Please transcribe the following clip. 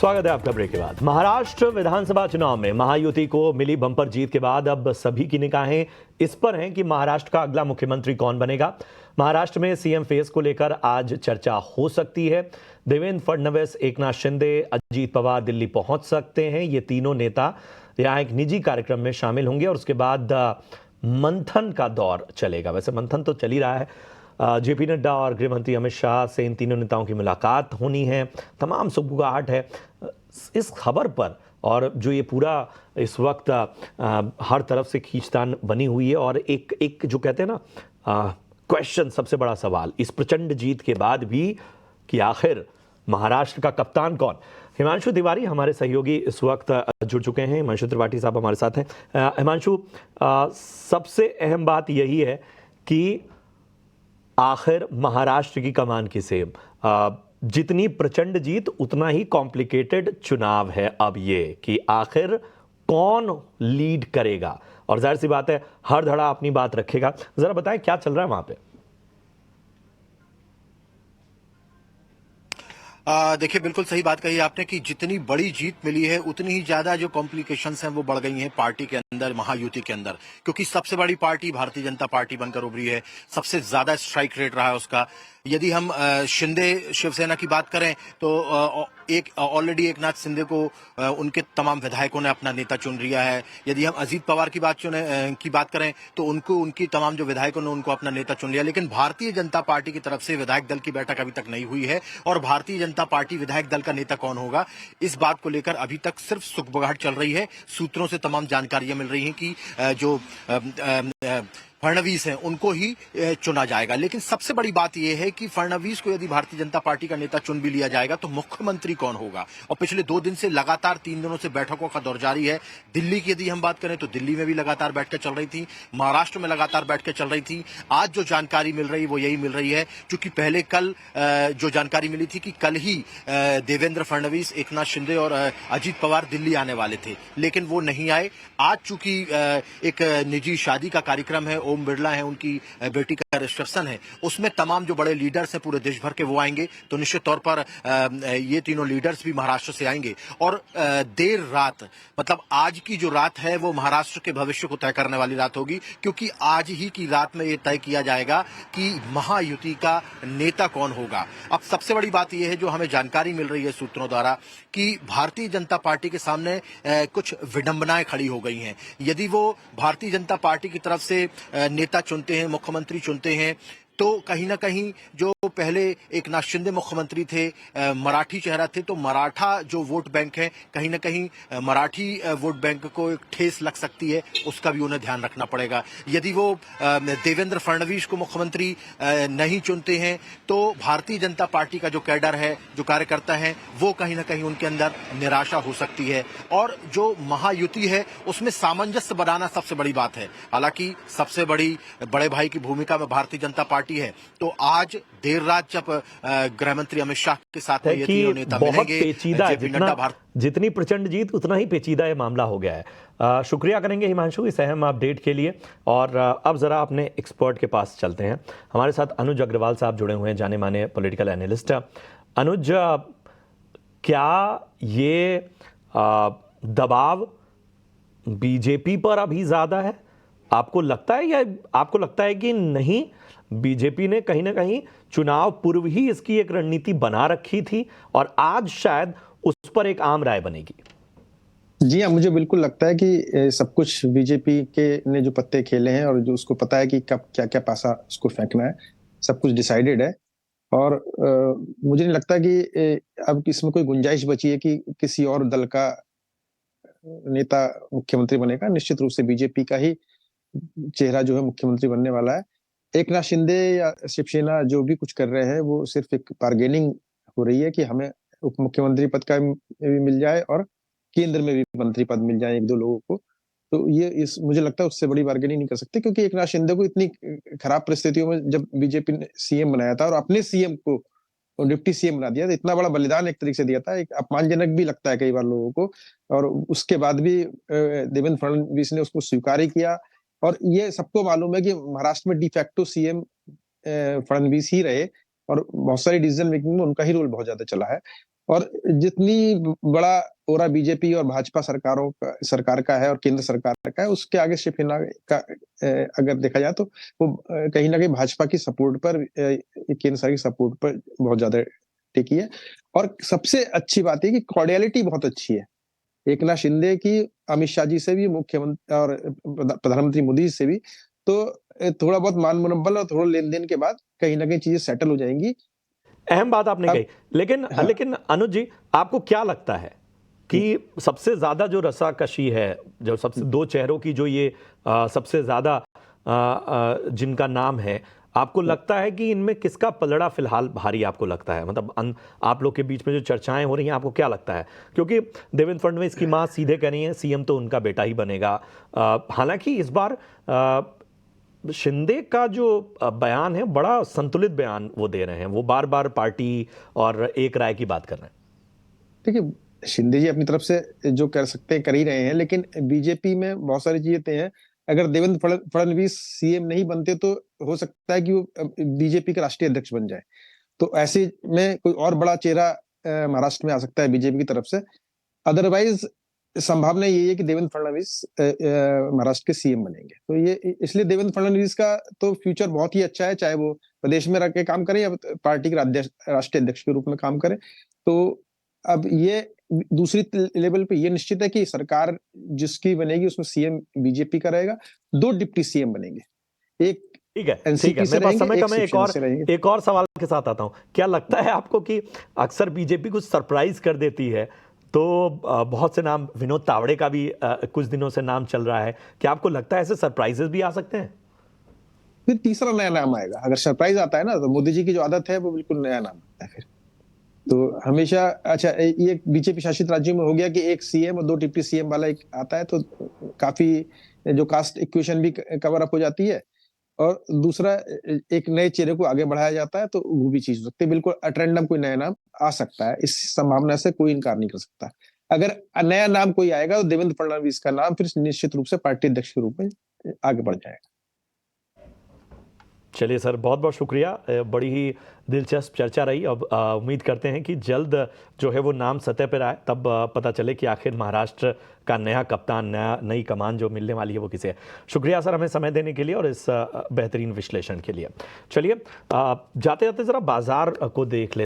स्वागत है आपका ब्रेक के बाद। महाराष्ट्र विधानसभा चुनाव में महायुति को मिली बम्पर जीत के बाद अब सभी की निगाहें इस पर हैं कि महाराष्ट्र का अगला मुख्यमंत्री कौन बनेगा। महाराष्ट्र में सीएम फेस को लेकर आज चर्चा हो सकती है। देवेंद्र फडणवीस, एकनाथ शिंदे, अजीत पवार दिल्ली पहुंच सकते हैं। ये तीनों नेता यहाँ एक निजी कार्यक्रम में शामिल होंगे और उसके बाद मंथन का दौर चलेगा। वैसे मंथन तो चल ही रहा है। जेपी नड्डा और गृह मंत्री अमित शाह से इन तीनों नेताओं की मुलाकात होनी है। तमाम सुगबुगाहट है इस खबर पर, और जो ये पूरा इस वक्त हर तरफ से खींचतान बनी हुई है। और एक जो कहते हैं ना क्वेश्चन, सबसे बड़ा सवाल इस प्रचंड जीत के बाद भी कि आखिर महाराष्ट्र का कप्तान कौन। हिमांशु तिवारी हमारे सहयोगी इस वक्त जुड़ चुके हैं। हिमांशु त्रिपाठी साहब हमारे साथ हैं। हिमांशु, सबसे अहम बात यही है कि आखिर महाराष्ट्र की कमान किसे। जितनी प्रचंड जीत उतना ही कॉम्प्लिकेटेड चुनाव है अब ये कि आखिर कौन लीड करेगा, और जाहिर सी बात है हर धड़ा अपनी बात रखेगा। जरा बताएं क्या चल रहा है वहां पे। देखिए, बिल्कुल सही बात कही आपने कि जितनी बड़ी जीत मिली है उतनी ही ज्यादा जो कॉम्प्लिकेशंस हैं वो बढ़ गई हैं पार्टी के अंदर, महायुति के अंदर, क्योंकि सबसे बड़ी पार्टी भारतीय जनता पार्टी बनकर उभरी है। सबसे ज्यादा स्ट्राइक रेट रहा है उसका। यदि हम शिंदे शिवसेना की बात करें तो एक ऑलरेडी एकनाथ शिंदे को उनके तमाम विधायकों ने अपना नेता चुन लिया है। यदि हम अजीत पवार की बात करें तो उनकी तमाम जो विधायकों ने उनको अपना नेता चुन लिया। लेकिन भारतीय जनता पार्टी की तरफ से विधायक दल की बैठक अभी तक नहीं हुई है, और भारतीय जनता पार्टी विधायक दल का नेता कौन होगा इस बात को लेकर अभी तक सिर्फ सुगबुगाहट चल रही है। सूत्रों से तमाम जानकारियां मिल रही हैं कि जो फडणवीस हैं उनको ही चुना जाएगा। लेकिन सबसे बड़ी बात यह है कि फडणवीस को यदि भारतीय जनता पार्टी का नेता चुन भी लिया जाएगा तो मुख्यमंत्री कौन होगा। और पिछले 2 दिन से लगातार 3 दिनों से बैठकों का दौर जारी है। दिल्ली की यदि हम बात करें तो दिल्ली में भी लगातार बैठकें चल रही थी, महाराष्ट्र में लगातार बैठकें चल रही थी। आज जो जानकारी मिल रही वो यही मिल रही है, क्योंकि पहले कल जो जानकारी मिली थी कि कल ही देवेंद्र फडणवीस, एकनाथ शिंदे और अजीत पवार दिल्ली आने वाले थे, लेकिन वो नहीं आए। आज चूंकि एक निजी शादी का कार्यक्रम है, ओम बिरला है, उनकी बेटी का रिसेप्शन है, उसमें तमाम जो बड़े लीडर्स हैं पूरे देश भर के वो आएंगे। तो निश्चित तौर पर ये तीनों लीडर्स भी महाराष्ट्र से आएंगे। और देर रात, मतलब आज की जो रात है वो महाराष्ट्र के भविष्य को तय करने वाली रात होगी, क्योंकि आज ही की रात में ये तय किया जाएगा कि महायुति का नेता कौन होगा। अब सबसे बड़ी बात यह है जो हमें जानकारी मिल रही है सूत्रों द्वारा कि भारतीय जनता पार्टी के सामने कुछ विडंबनाएं खड़ी हो गई हैं। यदि वो भारतीय जनता पार्टी की तरफ से नेता चुनते हैं, मुख्यमंत्री चुनते हैं, तो कहीं ना कहीं जो पहले एकनाथ शिंदे मुख्यमंत्री थे, मराठी चेहरा थे, तो मराठा जो वोट बैंक है, कहीं ना कहीं मराठी वोट बैंक को एक ठेस लग सकती है, उसका भी उन्हें ध्यान रखना पड़ेगा। यदि वो देवेंद्र फडणवीस को मुख्यमंत्री नहीं चुनते हैं तो भारतीय जनता पार्टी का जो कैडर है, जो कार्यकर्ता है, वो कहीं ना कहीं उनके अंदर निराशा हो सकती है। और जो महायुति है उसमें सामंजस्य बनाना सबसे बड़ी बात है। हालांकि सबसे बड़े भाई की भूमिका में भारतीय जनता पार्टी है। तो आज देर रात जब गृह मंत्री अमित शाह के साथ ये तीनों नेता मिलेंगे, जेपी नड्डा, जितनी प्रचंड जीत उतना ही पेचीदा ये मामला हो गया है। शुक्रिया करेंगे हिमांशु इस अहम अपडेट के लिए। और अब जरा अपने एक्सपर्ट के पास चलते हैं। हमारे साथ अनुज अग्रवाल साहब जुड़े हुए हैं, जाने माने पॉलिटिकल एनालिस्ट। अनुज, क्या ये दबाव बीजेपी पर अभी ज्यादा है आपको लगता है, या आपको लगता है कि नहीं, बीजेपी ने कहीं ना कहीं चुनाव पूर्व ही इसकी एक रणनीति बना रखी थी और आज शायद उस पर एक आम राय बनेगी? जी हाँ, मुझे बिल्कुल लगता है कि सब कुछ बीजेपी के ने जो पत्ते खेले हैं और जो उसको पता है कि कब क्या क्या पासा उसको फेंकना है, सब कुछ डिसाइडेड है। और मुझे नहीं लगता कि अब इसमें कोई गुंजाइश बची है कि किसी और दल का नेता मुख्यमंत्री बनेगा। निश्चित रूप से बीजेपी का ही चेहरा जो है मुख्यमंत्री बनने वाला है। एकनाथ शिंदे या शिवसेना जो भी कुछ कर रहे हैं वो सिर्फ एक बार्गेनिंग हो रही है कि हमें उप मुख्यमंत्री पद का भी मिल जाए और केंद्र में भी मंत्री पद मिल जाए 1-2 लोगों को। तो ये मुझे लगता है उससे बड़ी बार्गेनिंग नहीं कर सकते, क्योंकि एकनाथ शिंदे को इतनी खराब परिस्थितियों में जब बीजेपी ने सीएम बनाया था और अपने सीएम को डिप्टी सीएम बना दिया, तो इतना बड़ा बलिदान एक तरीके से दिया था, एक अपमानजनक भी लगता है कई बार लोगों को। और उसके बाद भी देवेंद्र फडणवीस ने उसको स्वीकार ही किया। और ये सबको मालूम है कि महाराष्ट्र में डिफैक्टो सीएम फडणवीस ही रहे और बहुत सारी डिसीजन मेकिंग में उनका ही रोल बहुत ज्यादा चला है। और जितनी बड़ा ओरा बीजेपी और भाजपा सरकार का है और केंद्र सरकार का है, उसके आगे शिवसेना का अगर देखा जाए तो वो कहीं ना कहीं भाजपा की सपोर्ट पर, केंद्र सरकार की सपोर्ट पर बहुत ज्यादा टिकी है। और सबसे अच्छी बात है कि कॉर्डियलिटी बहुत अच्छी है एकनाथ शिंदे की, अमित शाह जी से भी, मुख्यमंत्री और प्रधानमंत्री मोदी से भी। तो थोड़ा बहुत मान मुनव्वल और थोड़ा लेन देन के बाद कहीं ना कहीं चीजें सेटल हो जाएंगी। अहम बात आपने अब कही, लेकिन हाँ, लेकिन अनुज जी, आपको क्या लगता है कि सबसे ज्यादा जो रस्साकशी है, जो सबसे दो चेहरों की जो ये सबसे ज्यादा जिनका नाम है, आपको लगता है कि इनमें किसका पलड़ा फिलहाल भारी आपको लगता है? मतलब आप लोग के बीच में जो चर्चाएं हो रही हैं, आपको क्या लगता है? क्योंकि देवेंद्र फडणवीस की मां सीधे कह रही हैं सीएम तो उनका बेटा ही बनेगा। हालांकि इस बार शिंदे का जो बयान है, बड़ा संतुलित बयान वो दे रहे हैं। वो बार बार पार्टी और एक राय की बात कर रहे हैं। देखिए शिंदे जी अपनी तरफ से जो कर सकते हैं कर ही रहे हैं, लेकिन बीजेपी में बहुत सारी चीजें हैं। अगर देवेंद्र फडणवीस सीएम नहीं बनते तो हो सकता है कि वो बीजेपी के राष्ट्रीय अध्यक्ष बन जाए। तो ऐसे में कोई और बड़ा चेहरा महाराष्ट्र में आ सकता है बीजेपी की तरफ से। अदरवाइज संभावना यही है कि देवेंद्र फडणवीस महाराष्ट्र के सीएम बनेंगे। तो ये इसलिए देवेंद्र फडणवीस का तो फ्यूचर बहुत ही अच्छा है, चाहे वो प्रदेश में रह के काम करें या पार्टी के राष्ट्रीय अध्यक्ष के रूप में काम करें। तो अब ये दूसरी लेवल पे ये निश्चित है कि सरकार जिसकी बनेगी उसमें सीएम बीजेपी का रहेगा, 2 डिप्टी सीएम बनेंगे, एक ठीक है, ठीक एनसीपी है। से मेरे पास रहेंगे, समय एक कम है, शिवसेना से रहेंगे। एक और सवाल के साथ आता हूं। क्या लगता है आपको कि अक्सर बीजेपी कुछ सरप्राइज कर देती है? तो बहुत से नाम, विनोद तावड़े का भी कुछ दिनों से नाम चल रहा है। क्या आपको लगता है ऐसे सरप्राइजेस भी आ सकते हैं? फिर तीसरा नया नाम आएगा। अगर सरप्राइज आता है ना, तो मोदी जी की जो आदत है वो बिल्कुल नया नाम आता है फिर। तो हमेशा अच्छा, ये बीजेपी शासित राज्यों में हो गया कि एक सीएम और 2 डिप्टी सीएम वाला एक आता है, तो काफी जो कास्ट इक्वेशन भी कवर अप हो जाती है। और दूसरा एक नए चेहरे को आगे बढ़ाया जाता है, तो वो भी चीज हो सकती है। बिल्कुल अट्रेंडम कोई नया नाम आ सकता है, इस संभावना से कोई इनकार नहीं कर सकता। अगर नया नाम कोई आएगा तो देवेंद्र फडणवीस का नाम फिर निश्चित रूप से पार्टी अध्यक्ष के रूप में आगे बढ़ जाएगा। चलिए सर, बहुत बहुत शुक्रिया। बड़ी ही दिलचस्प चर्चा रही। अब उम्मीद करते हैं कि जल्द जो है वो नाम सतह पर आए, तब पता चले कि आखिर महाराष्ट्र का नया कप्तान, नई कमान जो मिलने वाली है वो किसे है। शुक्रिया सर हमें समय देने के लिए और इस बेहतरीन विश्लेषण के लिए। चलिए जाते जाते ज़रा बाजार को देख लेते